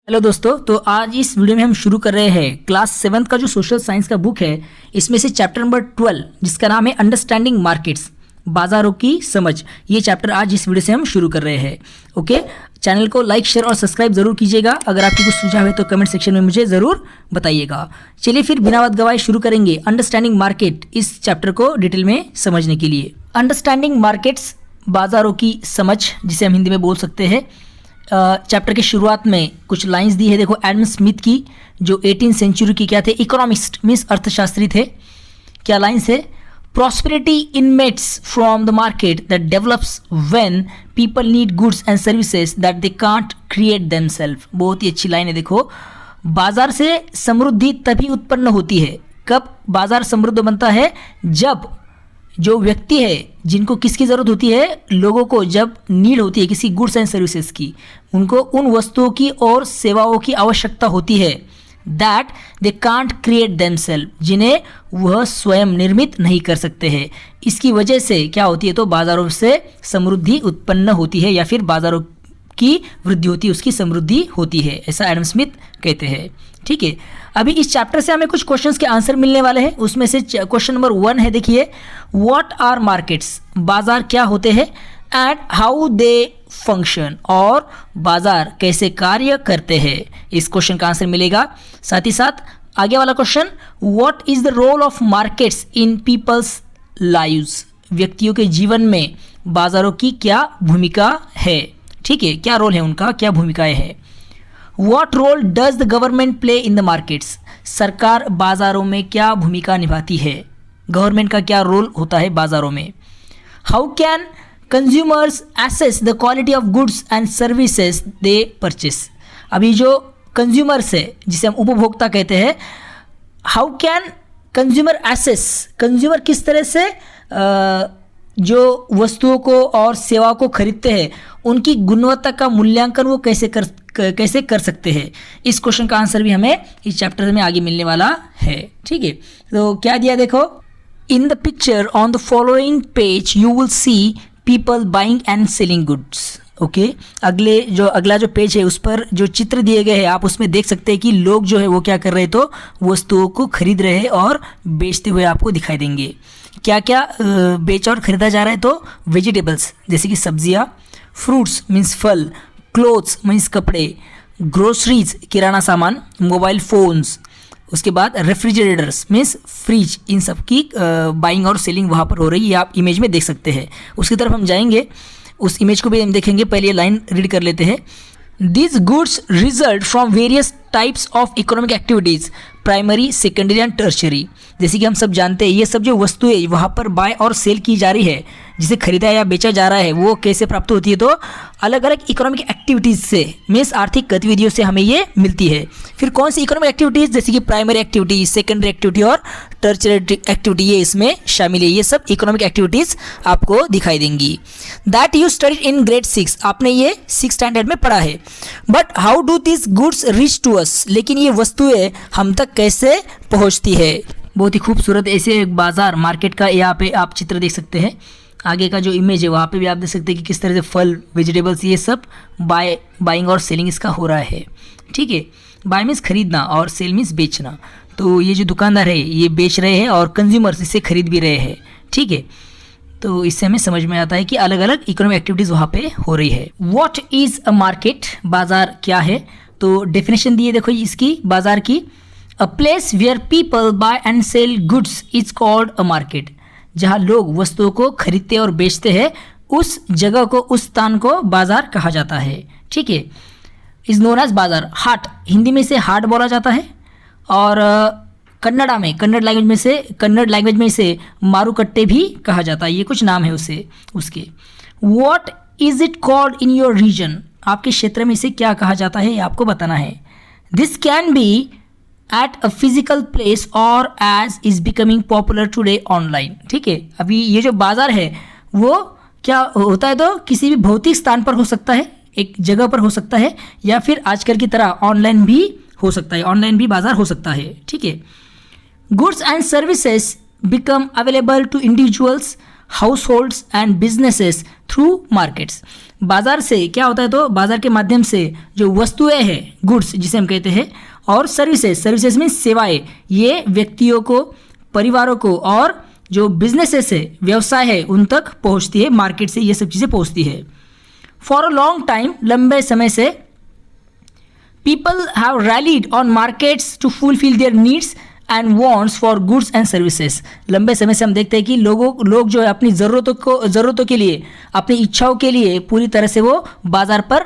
Hello दोस्तों, तो आज इस वीडियो में हम शुरू कर रहे हैं क्लास 7 का जो सोशल साइंस का बुक है, इसमें से चैप्टर नंबर 12 जिसका नाम है अंडरस्टैंडिंग मार्केट्स, बाजारों की समझ। ये चैप्टर आज इस वीडियो से हम शुरू कर रहे हैं। ओके, चैनल को लाइक शेयर और सब्सक्राइब जरूर कीजिएगा। अगर आपकी कुछ सुझाव है तो कमेंट सेक्शन में मुझे ज़रूर बताइएगा। चलिए फिर बिना बात गवाए शुरू करेंगे अंडरस्टैंडिंग मार्केट इस चैप्टर को डिटेल में समझने के लिए। अंडरस्टैंडिंग मार्केट्स, बाजारों की समझ, जिसे हम हिंदी में बोल सकते हैं। चैप्टर के शुरुआत में कुछ लाइंस दी है, देखो एडम स्मिथ की, जो 18th सेंचुरी की क्या थे, इकोनॉमिस्ट मीन्स अर्थशास्त्री थे। क्या लाइंस है? Prosperity emanates from the market that develops when people need goods and services that they can't create themselves. बहुत ही अच्छी लाइन है। देखो, बाजार से समृद्धि तभी उत्पन्न होती है। कब बाजार समृद्ध बनता है? जब जो व्यक्ति है जिनको किसकी ज़रूरत होती है, लोगों को जब नीड होती है किसी गुड्स एंड सर्विसेज की, उनको उन वस्तुओं की और सेवाओं की आवश्यकता होती है, that they can't create themselves, जिन्हें वह स्वयं निर्मित नहीं कर सकते हैं। इसकी वजह से क्या होती है, तो बाज़ारों से समृद्धि उत्पन्न होती है, या फिर बाज़ारों की वृद्धि होती है, उसकी समृद्धि होती है, ऐसा एडम स्मिथ कहते हैं। ठीक है, अभी इस चैप्टर से हमें कुछ क्वेश्चंस के आंसर मिलने वाले हैं। उसमें से क्वेश्चन नंबर 1 है, देखिए, व्हाट आर मार्केट्स, बाजार क्या होते हैं, एंड हाउ दे फंक्शन, और बाजार कैसे कार्य करते हैं। इस क्वेश्चन का आंसर मिलेगा। साथ ही साथ आगे वाला question, what is the role of markets in people's lives, व्यक्तियों के जीवन में बाजारों की क्या भूमिका है। ठीक है, क्या रोल है उनका, क्या भूमिकाएं है। What role does the government play in the markets? सरकार बाजारों में क्या भूमिका निभाती है, गवर्नमेंट का क्या रोल होता है बाजारों में। How can consumers assess the quality of goods and services they purchase? अभी जो कंज्यूमर्स है, जिसे हम उपभोक्ता कहते हैं, how can consumer assess, consumer किस तरह से जो वस्तुओं को और सेवाओं को खरीदते हैं, उनकी गुणवत्ता का मूल्यांकन वो कैसे कर सकते हैं। इस क्वेश्चन का आंसर भी हमें इस चैप्टर में आगे मिलने वाला है। ठीक है, तो क्या दिया, देखो, in the picture on the following page you will see people buying and selling goods. Okay, अगला जो पेज है उस पर जो चित्र दिए गए हैं, आप उसमें देख सकते हैं कि लोग जो है वो क्या कर रहे हैं, तो वस्तुओं को खरीद रहे हैं और बेचते हुए आपको दिखाई देंगे। क्या क्या बेच और खरीदा जा रहा है, तो वेजिटेबल्स जैसे कि सब्जियां, फ्रूट्स मीन्स फल, क्लोथ्स मीन्स कपड़े, ग्रोसरीज किराना सामान, मोबाइल फ़ोन्स, उसके बाद रेफ्रिजरेटर्स मीन्स फ्रिज, इन सब की बाइंग और सेलिंग वहाँ पर हो रही है, आप इमेज में देख सकते हैं। उसकी तरफ हम जाएंगे, उस इमेज को भी हम देखेंगे। पहले ये लाइन रीड कर लेते हैं। These goods result from various types of economic activities, primary, secondary and tertiary. जैसे कि हम सब जानते हैं, ये सब जो वस्तुएं वहाँ पर बाय और सेल की जा रही है, जिसे खरीदा या बेचा जा रहा है, वो कैसे प्राप्त होती है, तो अलग अलग इकोनॉमिक एक्टिविटीज़ से, मीन्स आर्थिक गतिविधियों से हमें ये मिलती है। फिर कौन सी इकोनॉमिक एक्टिविटीज़, जैसे कि प्राइमरी एक्टिविटी, सेकेंडरी एक्टिविटी और टर्शरी एक्टिविटी, ये इसमें शामिल है। ये सब इकोनॉमिक एक्टिविटीज़ आपको दिखाई देंगी। That you studied in grade 6, आपने ये 6th स्टैंडर्ड में पढ़ा है। But how do this goods reach to us, लेकिन ये वस्तुएं हम तक कैसे पहुंचती है। बहुत ही खूबसूरत ऐसे बाजार, मार्केट का यहाँ पे आप चित्र देख सकते हैं। आगे का जो इमेज है वहाँ पे भी आप देख सकते हैं कि किस तरह से फल, वेजिटेबल्स, ये सब बाइंग और सेलिंग इसका हो रहा है। ठीक है, बाय मीन्स खरीदना और सेल मीन्स बेचना। तो ये जो दुकानदार है ये बेच रहे हैं और कंज्यूमर्स इसे खरीद भी रहे हैं। ठीक है, तो इससे हमें समझ में आता है कि अलग अलग इकोनॉमिक एक्टिविटीज़ वहाँ पे हो रही है। व्हाट इज़ अ मार्केट, बाजार क्या है, तो डेफिनेशन दी है, देखो इसकी, बाजार की। A place where people buy and sell goods is called a market, जहाँ लोग वस्तुओं को खरीदते और बेचते हैं, उस जगह को, उस स्थान को बाजार कहा जाता है। ठीक है, इज नोन एज बाजार। हाट, हिंदी में इसे हाट बोला जाता है, और कन्नड़ा में, कन्नड़ लैंग्वेज में इसे मारुकट्टे भी कहा जाता है। ये कुछ नाम है उसके। What is it called in your region, आपके क्षेत्र में इसे क्या कहा जाता है, ये आपको बताना है। This can be at a physical place और as is becoming popular today online. ठीक है, अभी ये जो बाजार है वो क्या होता है, तो किसी भी भौतिक स्थान पर हो सकता है, एक जगह पर हो सकता है, या फिर आजकल की तरह ऑनलाइन भी हो सकता है, ऑनलाइन भी बाजार हो सकता है। ठीक है, goods and services become available to individuals households and businesses through markets. बाजार से क्या होता है, तो बाजार के माध्यम से जो वस्तुएं हैं, गुड्स जिसे हम कहते हैं, और सर्विसेज मीन्स सेवाएं, ये व्यक्तियों को, परिवारों को, और जो बिजनेसेस है, व्यवसाय है, उन तक पहुंचती है। मार्केट से ये सब चीज़ें पहुंचती है। फॉर अ लॉन्ग टाइम, लंबे समय से, people have relied on markets to fulfil their needs and wants for goods and services. लंबे समय से हम देखते हैं कि लोग जो है अपनी ज़रूरतों के लिए, अपनी इच्छाओं के लिए पूरी तरह से वो बाजार पर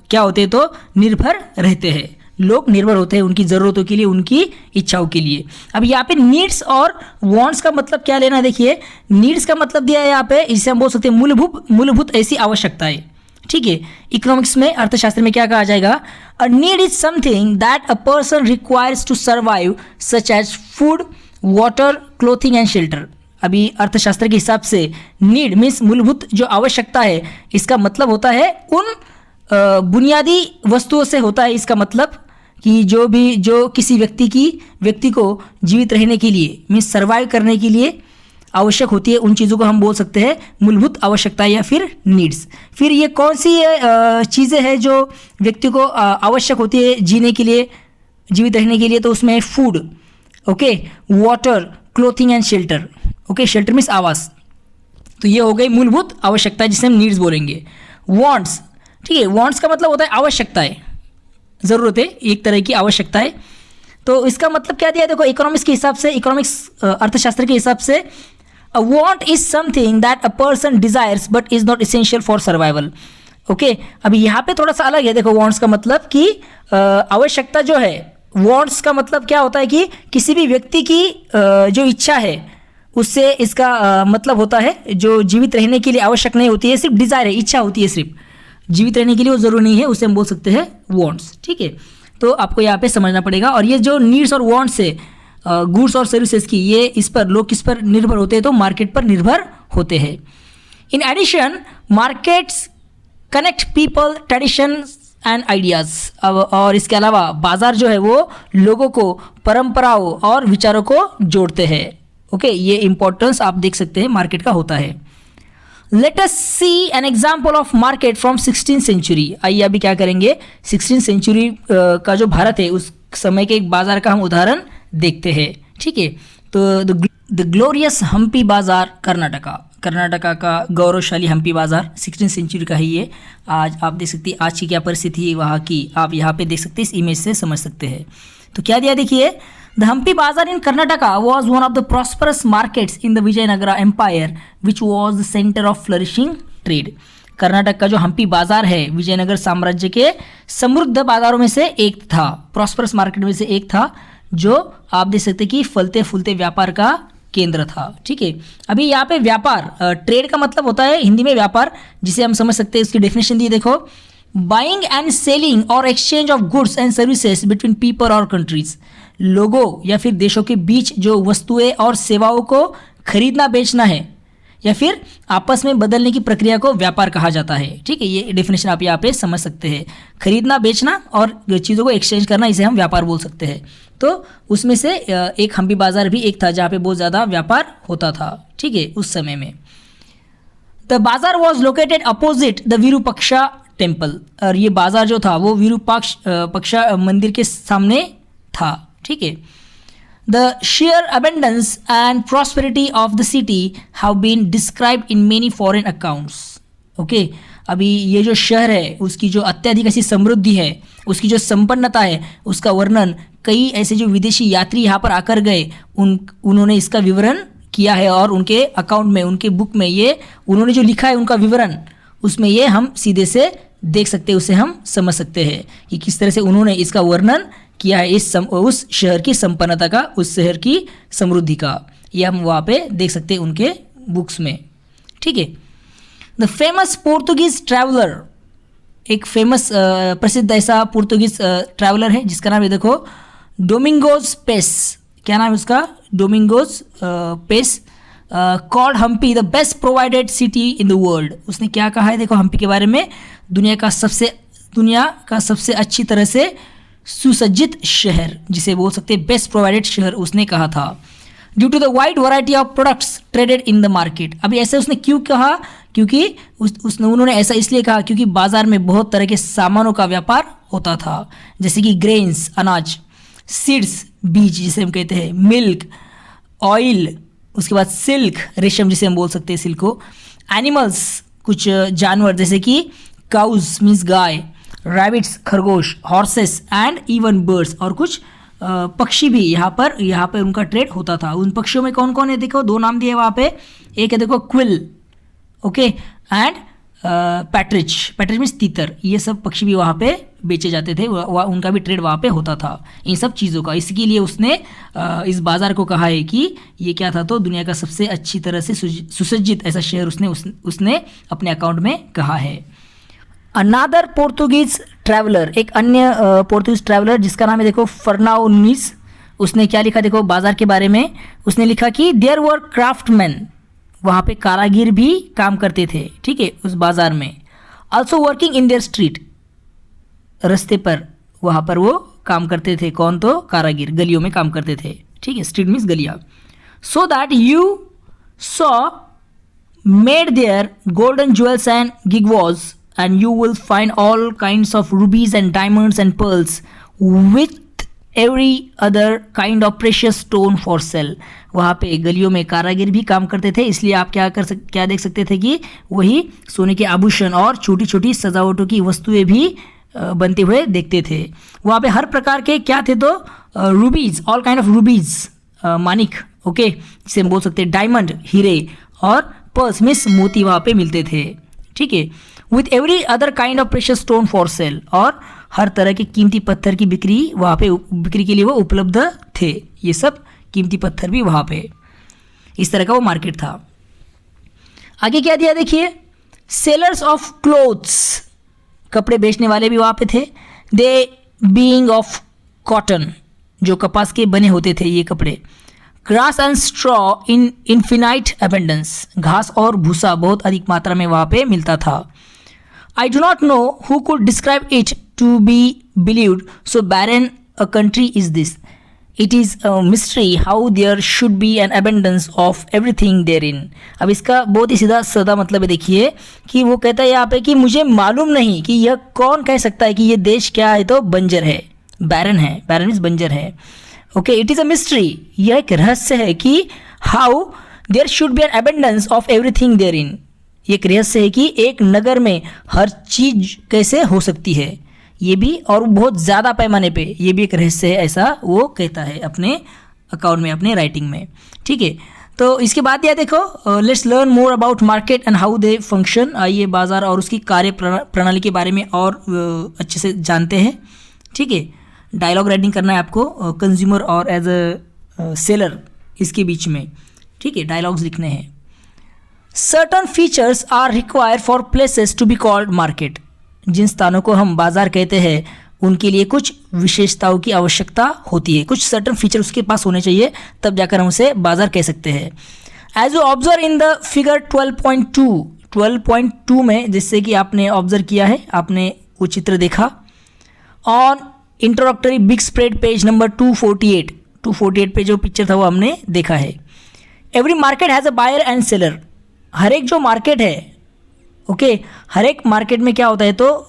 क्या होते हैं, तो निर्भर रहते हैं। लोग निर्भर होते हैं उनकी ज़रूरतों के लिए, उनकी इच्छाओं के लिए। अब यहाँ पे नीड्स और वांट्स का मतलब क्या लेना है, देखिए नीड्स का मतलब दिया है यहाँ पे, इसे हम बोल सकते हैं मूलभूत ऐसी आवश्यकताएं। ठीक है, इकोनॉमिक्स में, अर्थशास्त्र में क्या कहा जाएगा, a need is something that a person requires to survive such as food, water, clothing and shelter. अभी अर्थशास्त्र के हिसाब से नीड मीन्स मूलभूत जो आवश्यकता है, इसका मतलब होता है उन बुनियादी वस्तुओं से होता है। इसका मतलब कि जो किसी व्यक्ति को जीवित रहने के लिए मीन्स सर्वाइव करने के लिए आवश्यक होती है, उन चीज़ों को हम बोल सकते हैं मूलभूत आवश्यकता या फिर नीड्स। फिर ये कौन सी चीज़ें हैं जो व्यक्ति को आवश्यक होती है जीने के लिए, जीवित रहने के लिए, तो उसमें food, okay, water, clothing and shelter. Okay, shelter means आवास। तो ये हो गई मूलभूत आवश्यकता जिसे हम नीड्स बोलेंगे। वांट्स, ठीक है, वांट्स का मतलब होता है आवश्यकताएं, ज़रूरतें, एक तरह की आवश्यकताएं। तो इसका मतलब क्या दिया है, देखो इकोनॉमिक्स के हिसाब से, अर्थशास्त्र के हिसाब से, अ want is something that a person desires but is not essential for survival. Okay, अभी यहाँ पे थोड़ा सा अलग है। देखो वांट्स का मतलब कि आवश्यकता जो है, वांट्स का मतलब क्या होता है कि किसी भी व्यक्ति की जो इच्छा है, उससे इसका मतलब होता है जो जीवित रहने के लिए आवश्यक नहीं होती है, सिर्फ डिजायर है, इच्छा होती है, सिर्फ जीवित रहने के लिए वो जरूरी नहीं है, उसे हम बोल सकते हैं वांट्स। ठीक है, तो आपको यहाँ पे समझना पड़ेगा। और ये जो नीड्स और वांट्स है गुड्स और सर्विसेज की, ये इस पर लोग किस पर निर्भर होते हैं, तो मार्केट पर निर्भर होते हैं। In addition markets connect people, traditions and ideas. और इसके अलावा बाजार जो है वो लोगों को परंपराओं और विचारों को जोड़ते हैं। ओके, ये इंपॉर्टेंस आप देख सकते हैं मार्केट का होता है। Let us see an example of market from 16th century. आइए अभी क्या करेंगे, 16th सेंचुरी का जो भारत है उस समय के एक बाजार का हम उदाहरण देखते हैं। ठीक है, तो द ग्लोरियस हम्पी बाजार, कर्नाटका का गौरवशाली हम्पी बाजार 16th सेंचुरी का ही ये। आज आप देख सकते हैं आज की क्या परिस्थिति है वहाँ की, आप यहाँ पे देख सकते हैं, इस इमेज से समझ सकते हैं। तो क्या दिया देखिए, the Hampi bazaar in Karnataka was one of the prosperous markets in the Vijayanagara empire which was the centre of flourishing trade. Karnataka का जो हम्पी बाजार है विजयनगर साम्राज्य के समृद्ध बाजारों में से एक था, प्रॉस्परस मार्केट में से एक था, जो आप देख सकते कि फलते फूलते व्यापार का केंद्र था। ठीक है, अभी यहाँ पे व्यापार, ट्रेड का मतलब होता है हिंदी में व्यापार, जिसे हम समझ सकते हैं, इसकी डेफिनेशन दी देखो, बाइंग एंड सेलिंग और exchange of goods and services between people और कंट्रीज। लोगों या फिर देशों के बीच जो वस्तुएं और सेवाओं को खरीदना बेचना है या फिर आपस में बदलने की प्रक्रिया को व्यापार कहा जाता है। ठीक है, ये डेफिनेशन आप यहाँ पे समझ सकते हैं। खरीदना बेचना और चीज़ों को एक्सचेंज करना, इसे हम व्यापार बोल सकते हैं। तो उसमें से एक हम्पी बाजार भी एक था जहाँ पे बहुत ज़्यादा व्यापार होता था। ठीक है, उस समय में द बाजार was located opposite the Virupaksha temple. और ये बाजार जो था वो विरूपाक्षा मंदिर के सामने था। ठीक है, the sheer abundance and prosperity of the city have been described in many foreign accounts. Okay, अभी ये जो शहर है उसकी जो अत्यधिक ऐसी समृद्धि है, उसकी जो संपन्नता है, उसका वर्णन कई ऐसे जो विदेशी यात्री यहाँ पर आकर गए उन्होंने इसका विवरण किया है, और उनके अकाउंट में, उनके बुक में ये उन्होंने जो लिखा है उनका विवरण, उसमें ये हम सीधे से देख सकते हैं, उसे हम समझ सकते हैं कि किस तरह से उन्होंने इसका वर्णन किया है, उस शहर की संपन्नता का, उस शहर की समृद्धि का। ये हम वहाँ पे देख सकते हैं उनके बुक्स में। ठीक है, द फेमस पोर्तुगीज ट्रैवलर, एक फेमस प्रसिद्ध ऐसा पोर्तुगीज ट्रैवलर है जिसका नाम है देखो डोमिंगोज पेस। क्या नाम है उसका? Domingos Paes. Called Hampi the best provided city in the world. उसने क्या कहा है देखो हम्पी के बारे में, दुनिया का सबसे अच्छी तरह से सुसज्जित शहर, जिसे बोल सकते हैं बेस्ट प्रोवाइडेड शहर, उसने कहा था। Due to the wide variety of products traded in the market. अभी ऐसे उसने क्यों कहा, क्योंकि उन्होंने ऐसा इसलिए कहा क्योंकि बाजार में बहुत तरह के सामानों का व्यापार होता था, जैसे कि ग्रेन्स अनाज, सीड्स बीज जिसे हम कहते हैं, मिल्क, ऑयल, उसके बाद सिल्क रेशम जिसे हम बोल सकते हैं सिल्क को, एनिमल्स कुछ जानवर जैसे कि काउज मीन्स गाय, रैबिट्स खरगोश, हॉर्सेस एंड इवन बर्ड्स, और कुछ पक्षी भी यहाँ पर उनका ट्रेड होता था। उन पक्षियों में कौन कौन है देखो, दो नाम दिए वहाँ पे, एक है देखो क्विल, ओके, एंड पैट्रिच, पैट्रिच मीन्स तीतर, ये सब पक्षी भी वहाँ पे बेचे जाते थे, उनका भी ट्रेड वहाँ पे होता था इन सब चीज़ों का। इसके लिए उसने इस बाज़ार को कहा है कि ये क्या था, तो दुनिया का सबसे अच्छी तरह से सुसज्जित ऐसा शहर उसने अपने अकाउंट में कहा है। अनादर पोर्तुगीज ट्रैवलर, एक अन्य पोर्तुगीज ट्रैवलर जिसका नाम है देखो फर्नाओ नुइस, उसने क्या लिखा देखो बाज़ार के बारे में, उसने लिखा कि देयर वर क्राफ्टमैन, वहाँ पे कारागिर भी काम करते थे, ठीक है, उस बाज़ार में। Also working in their street, रस्ते पर वहाँ पर वो काम करते थे, कौन, तो कारागिर गलियों में काम करते थे, ठीक है, स्ट्रीट मीन्स गलियाँ। So that you saw made their golden jewels and गिगवॉज and you will find all kinds of rubies and diamonds and pearls with every other kind of precious stone for sale। वहाँ पे गलियों में कारागिर भी काम करते थे, इसलिए आप क्या देख सकते थे कि वही सोने के आभूषण और छोटी छोटी सजावटों की वस्तुएं भी बनते हुए देखते थे। वहाँ पे हर प्रकार के क्या थे, तो रूबीज, all kind of रूबीज, Manik, okay, जिसे हम बोल सकते हैं डायमंड, हीरे, और पर्ल्स मीन्स मोती वहाँ पे मिलते थे, ठीक है। With every other kind of precious stone for sale, और हर तरह के कीमती पत्थर की बिक्री वहाँ पे बिक्री के लिए वो उपलब्ध थे, ये सब कीमती पत्थर भी वहाँ पे, इस तरह का वो मार्केट था। आगे क्या दिया देखिए, सेलर्स ऑफ क्लोथ्स, कपड़े बेचने वाले भी वहाँ पे थे, दे बीइंग ऑफ कॉटन, जो कपास के बने होते थे ये कपड़े, grass and straw in infinite abundance, घास और भूसा बहुत अधिक मात्रा में वहाँ पे मिलता था। I do not know who could describe it to be believed, so barren a country is this. It is a mystery how there should be an abundance of everything therein. अब इसका बहुत ही सीधा साधा मतलब है, देखिए कि वो कहता है यहाँ पे कि मुझे मालूम नहीं कि यह कौन कह सकता है कि ये देश क्या है, तो बंजर है, बैरन है, बैरन मीन्स बंजर है, okay. It is a mystery, यह एक रहस्य है कि how there should be an abundance of everything therein, ये एक रहस्य है कि एक नगर में हर चीज़ कैसे हो सकती है, ये भी, और बहुत ज़्यादा पैमाने पे, ये भी एक रहस्य है, ऐसा वो कहता है अपने अकाउंट में, अपने राइटिंग में, ठीक है। तो इसके बाद यह देखो, let's learn more about market and how they function. आइए बाज़ार और उसकी कार्य प्रणाली के बारे में और अच्छे से जानते हैं, ठीक है। डायलॉग राइटिंग करना है आपको, कंज्यूमर और एज अ सेलर इसके बीच में, ठीक है, डायलॉग्स लिखने हैं। Certain features are required for places to be called market, जिन स्थानों को हम बाजार कहते हैं उनके लिए कुछ विशेषताओं की आवश्यकता होती है, कुछ सर्टन फीचर उसके पास होने चाहिए, तब जाकर हम उसे बाजार कह सकते हैं। As you observe in the figure 12.2 में, जिससे कि आपने ऑब्जर्व किया है, आपने वो चित्र देखा, on introductory big spread page number 248 पे जो पिक्चर था वो हमने देखा है। Every market has a buyer and seller, हर एक जो मार्केट है, ओके, हर एक मार्केट में क्या होता है, तो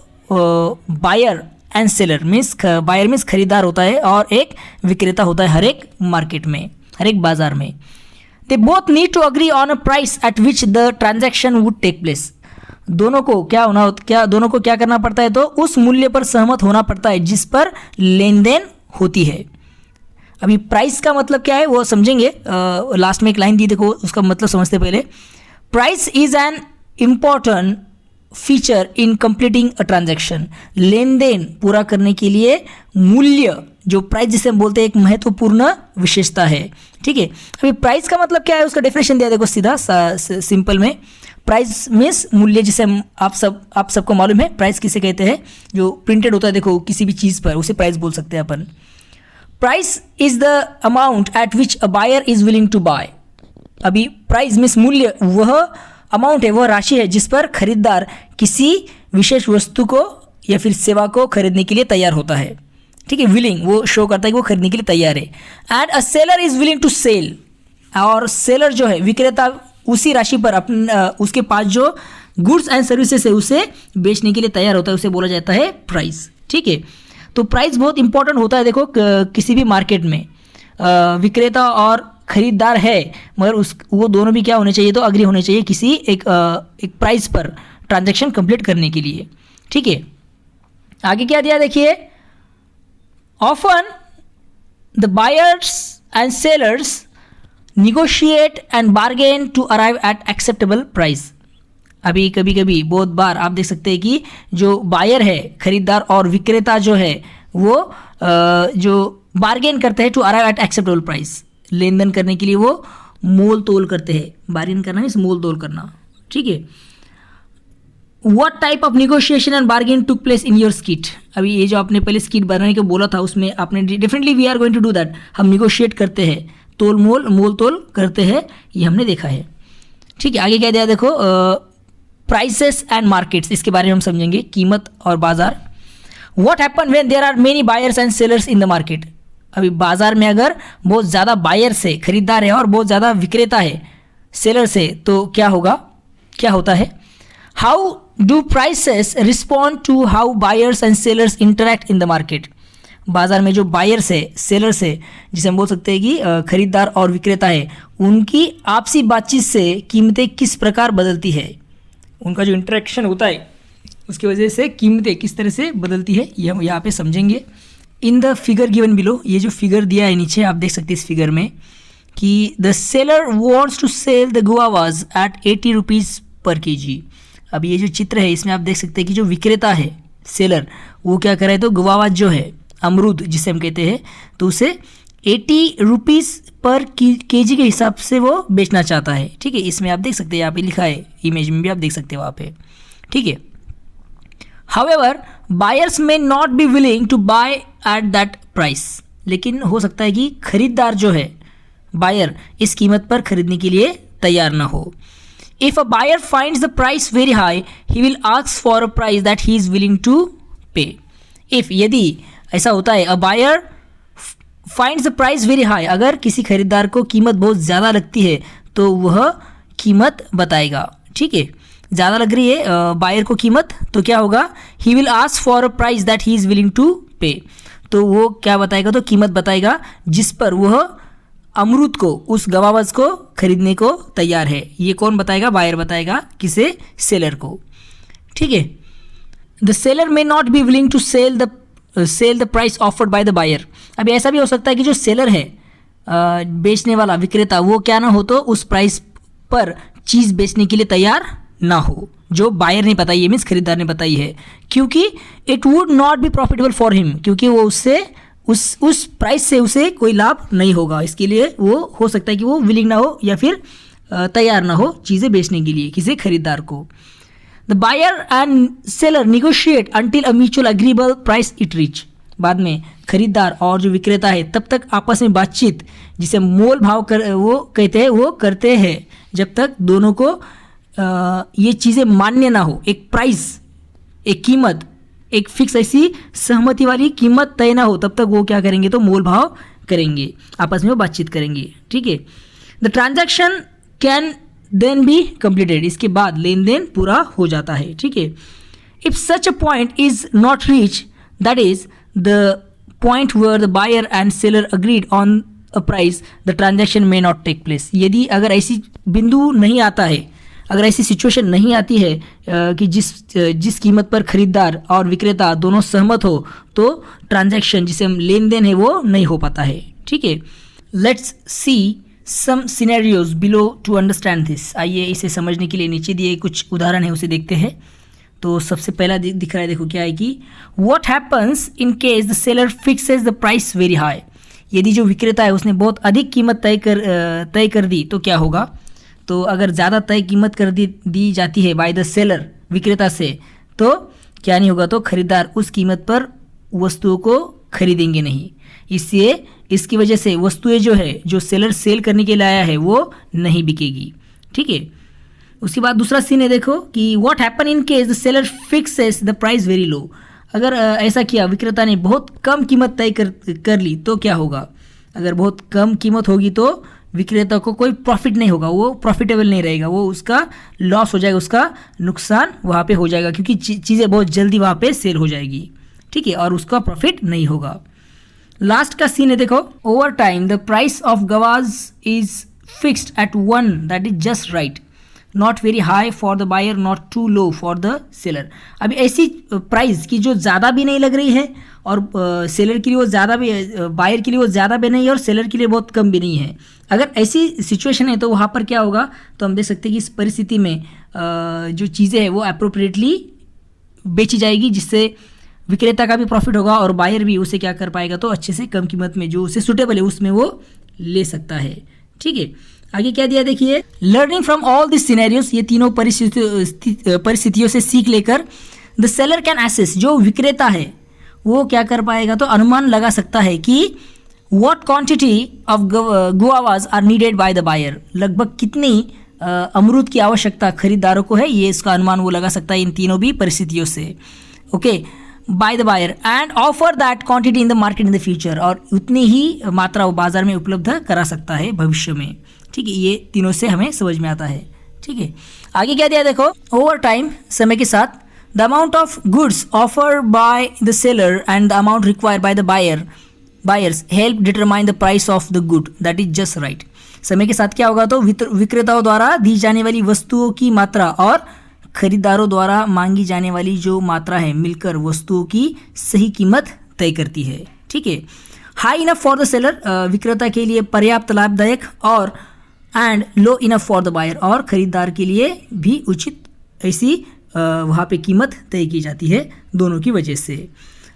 buyer and seller means, buyer means खरीदार होता है और एक विक्रेता होता है हर एक मार्केट में, हर एक बाजार में। They both need to agree on a price at which the transaction would take place, दोनों को क्या करना पड़ता है, तो उस मूल्य पर सहमत होना पड़ता है जिस पर लेन देन होती है। अभी प्राइस का मतलब क्या है वो समझेंगे, लास्ट में एक लाइन दी देखो, उसका मतलब समझते पहले। Price is an important feature in completing a transaction, लेन देन पूरा करने के लिए मूल्य, जो प्राइस जिसे हम बोलते हैं, एक महत्वपूर्ण विशेषता है, ठीक है। अभी प्राइस का मतलब क्या है, उसका डेफिनेशन दिया देखो सीधा सिंपल में। प्राइस मीन्स मूल्य, जिसे हम आप सबको मालूम है प्राइस किसे कहते हैं, जो प्रिंटेड होता है देखो किसी भी चीज़ पर, उसे प्राइस बोल सकते हैं अपन। Price is the amount at which a buyer is willing to buy, अभी प्राइस मीन्स मूल्य, वह अमाउंट है, वह राशि है जिस पर खरीदार किसी विशेष वस्तु को या फिर सेवा को खरीदने के लिए तैयार होता है, ठीक है। विलिंग वो शो करता है कि वो खरीदने के लिए तैयार है। And a seller is willing to sell, और सेलर जो है विक्रेता उसी राशि पर उसके पास जो गुड्स एंड सर्विसेज है उसे बेचने के लिए तैयार होता है, उसे बोला जाता है प्राइस। ठीक है, तो प्राइस बहुत इंपॉर्टेंट होता है। देखो किसी भी मार्केट में विक्रेता और खरीदार है, मगर वो दोनों भी क्या होने चाहिए, तो अग्री होने चाहिए किसी एक प्राइस पर ट्रांजैक्शन कंप्लीट करने के लिए। ठीक है, आगे क्या दिया देखिए, often the buyers and sellers negotiate and bargain to arrive at acceptable price. अभी कभी कभी बहुत बार आप देख सकते हैं कि जो बायर है, खरीदार और विक्रेता जो है वो जो बार्गेन करते हैं to arrive at acceptable price, लेन देन करने के लिए वो मोल तोल करते हैं। बार्गेन करना मीन्स मोल तोल करना। ठीक है, what type of negotiation and bargain took place in your skit. अभी ये जो आपने पहले स्किट बनाने को बोला था उसमें आपने definitely we are going to do that, हम निगोशिएट करते हैं, तोल मोल तोल करते हैं, ये हमने देखा है। ठीक है, आगे क्या दिया देखो, प्राइसेस एंड मार्केट्स, इसके बारे में हम समझेंगे, कीमत और बाजार। What happen when there are many buyers and sellers in the market. अभी बाजार में अगर बहुत ज़्यादा बायर्स है, खरीदार है, और बहुत ज़्यादा विक्रेता है, सेलर्स है, तो क्या होगा, क्या होता है। How do prices respond to how buyers and sellers interact in the market. बाजार में जो बायर्स है, सेलर्स है, जिसे हम बोल सकते हैं कि खरीदार और विक्रेता है, उनकी आपसी बातचीत से कीमतें किस प्रकार बदलती है, उनका जो इंटरेक्शन होता है उसकी वजह से कीमतें किस तरह से बदलती है, ये हम यहाँ पे समझेंगे। इन द फिगर गिवन बिलो, ये जो फिगर दिया है नीचे आप देख सकते हैं इस फिगर में कि the seller wants to sell the guavas at 80 rupees पर kg। अब ये जो चित्र है इसमें आप देख सकते हैं कि जो विक्रेता है, सेलर, वो क्या कर रहा है, तो गुआवाज जो है, अमरूद जिसे हम कहते हैं, तो उसे 80 रुपीज़ पर kg के हिसाब से वो बेचना चाहता है। ठीक है, इसमें आप देख सकते हैं, यहाँ पे लिखा है, इमेज में भी आप देख सकते हो वहाँ पे। ठीक है, however buyers may not be willing to buy at that price. लेकिन हो सकता है कि खरीदार जो है, बायर, इस कीमत पर खरीदने के लिए तैयार ना हो। If a buyer finds the price very high he will ask for a price that he is willing to pay. If, यदि ऐसा होता है, a buyer finds the price very high, अगर किसी खरीदार को कीमत बहुत ज़्यादा लगती है तो वह कीमत बताएगा। ठीक है, ज़्यादा लग रही है बायर को कीमत, तो क्या होगा, he will ask for a price that he is willing to pay. तो वो क्या बताएगा, तो कीमत बताएगा जिस पर वह अमरूद को, उस गवावज को खरीदने को तैयार है। ये कौन बताएगा, बायर बताएगा, किसे, सेलर को। ठीक है, the seller may not be willing to sell the price offered by the buyer. अभी ऐसा भी हो सकता है कि जो सेलर है, बेचने वाला विक्रेता, वो क्या ना हो तो उस प्राइस पर चीज़ बेचने के लिए तैयार ना हो, जो बायर ने बताई है, मीन्स खरीदार ने बताई है, क्योंकि it would not be profitable for him, क्योंकि वो उससे उस प्राइस से उसे कोई लाभ नहीं होगा। इसके लिए वो हो सकता है कि वो विलिंग ना हो या फिर तैयार ना हो चीज़ें बेचने के लिए किसी खरीदार को। The buyer and seller negotiate until a mutual agreeable price it reach. बाद में खरीदार और जो विक्रेता है तब तक आपस में बातचीत, जिसे मोल भाव वो कहते हैं, वो करते हैं जब तक दोनों को ये चीज़ें मान्य ना हो, एक प्राइस, एक कीमत, एक फिक्स ऐसी सहमति वाली कीमत तय ना हो, तब तक वो क्या करेंगे, तो मोल भाव करेंगे, आपस में वो बातचीत करेंगे। ठीक है, the transaction can then be completed, इसके बाद लेन देन पूरा हो जाता है। ठीक है, if such a point is not reach, that is the point where the buyer and seller agreed on a price, the transaction may not take place. यदि अगर ऐसी बिंदु नहीं आता है, अगर ऐसी सिचुएशन नहीं आती है कि जिस कीमत पर खरीदार और विक्रेता दोनों सहमत हो, तो ट्रांजैक्शन, जिसे हम लेन देन है, वो नहीं हो पाता है। ठीक है, let's see some scenarios below to understand this. आइए इसे समझने के लिए नीचे दिए कुछ उदाहरण है उसे देखते हैं। तो सबसे पहला दिख रहा है, देखो क्या है कि what happens in case the seller fixes the price very high. यदि जो विक्रेता है उसने बहुत अधिक कीमत तय कर दी तो क्या होगा। तो अगर ज़्यादा तय कीमत कर दी जाती है बाय द सेलर, विक्रेता से, तो क्या नहीं होगा, तो खरीदार उस कीमत पर वस्तुओं को खरीदेंगे नहीं। इसलिए इसकी वजह से वस्तुएं जो है, जो सेलर सेल करने के लिए आया है, वो नहीं बिकेगी। ठीक है, उसके बाद दूसरा सीन है, देखो कि what happen in case the seller fixes the price very low. अगर ऐसा किया, विक्रेता ने बहुत कम कीमत तय कर ली, तो क्या होगा। अगर बहुत कम कीमत होगी तो विक्रेता को कोई प्रॉफिट नहीं होगा, वो प्रॉफिटेबल नहीं रहेगा, वो उसका लॉस हो जाएगा, उसका नुकसान वहाँ पे हो जाएगा, क्योंकि चीज़ें बहुत जल्दी वहाँ पे सेल हो जाएगी, ठीक है, और उसका प्रॉफिट नहीं होगा। लास्ट का सीन है, देखो, over time the price of guavas is fixed at 1 that is just right, not very high for the buyer, not too low for the seller. अभी ऐसी प्राइस की जो ज़्यादा भी नहीं लग रही है और सेलर के लिए वो ज़्यादा भी, बायर के लिए वो ज़्यादा भी नहीं है और सेलर के लिए बहुत कम भी नहीं है। अगर ऐसी सिचुएशन है तो वहाँ पर क्या होगा, तो हम देख सकते हैं कि इस परिस्थिति में जो चीज़ें हैं वो अप्रोप्रिएटली बेची जाएगी, जिससे विक्रेता का भी प्रॉफिट होगा और बायर भी उसे क्या कर पाएगा, तो अच्छे से कम कीमत में जो उसे सुटेबल है उसमें वो ले सकता है, ठीक है। आगे क्या दिया देखिए, learning from all this scenarios, ये तीनों परिस्थितियों से सीख लेकर द सेलर कैन एसेस, जो विक्रेता है वो क्या कर पाएगा, तो अनुमान लगा सकता है कि what quantity of guavas are needed by the buyer, लगभग कितनी अमरूद की आवश्यकता खरीदारों को है, ये इसका अनुमान वो लगा सकता है इन तीनों भी परिस्थितियों से, okay, by the buyer and offer that quantity in the market in the future, और उतनी ही मात्रा वो बाजार में उपलब्ध करा सकता है भविष्य में, ठीक है। ये तीनों से हमें समझ में आता है, ठीक है। आगे क्या दिया देखो, ओवर टाइम, समय के साथ, the amount of goods offer by the seller and the amount required by the buyers help determine the price of the good that is just right. समय के साथ क्या होगा, तो विक्रेताओं द्वारा दी जाने वाली वस्तुओं की मात्रा और खरीदारों द्वारा मांगी जाने वाली जो मात्रा है मिलकर वस्तुओं की सही कीमत तय करती है, ठीक है। High enough for the seller, विक्रेता के लिए पर्याप्त लाभदायक, और and low enough for the buyer, और खरीदार के लिए भी उचित ऐसी वहाँ पे कीमत तय की जाती है दोनों की वजह से।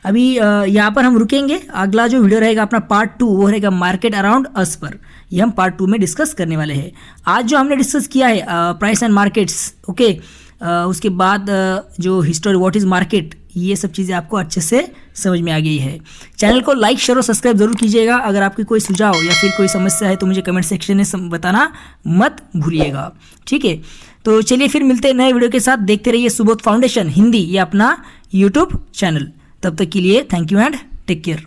अभी यहाँ पर हम रुकेंगे, अगला जो वीडियो रहेगा अपना पार्ट 2 वो रहेगा मार्केट अराउंड अस पर, ये हम पार्ट 2 में डिस्कस करने वाले हैं। आज जो हमने डिस्कस किया है प्राइस एंड मार्केट्स, ओके, उसके बाद जो हिस्टोरी व्हाट इज़ मार्केट, ये सब चीज़ें आपको अच्छे से समझ में आ गई है। चैनल को लाइक शेयर और सब्सक्राइब जरूर कीजिएगा। अगर आपकी कोई सुझाव या फिर कोई समस्या है तो मुझे कमेंट सेक्शन में बताना मत भूलिएगा, ठीक है। तो चलिए फिर मिलते हैं नए वीडियो के साथ, देखते रहिए सुबोध फाउंडेशन हिंदी, ये अपना यूट्यूब चैनल। तब तक के लिए thank you and take care.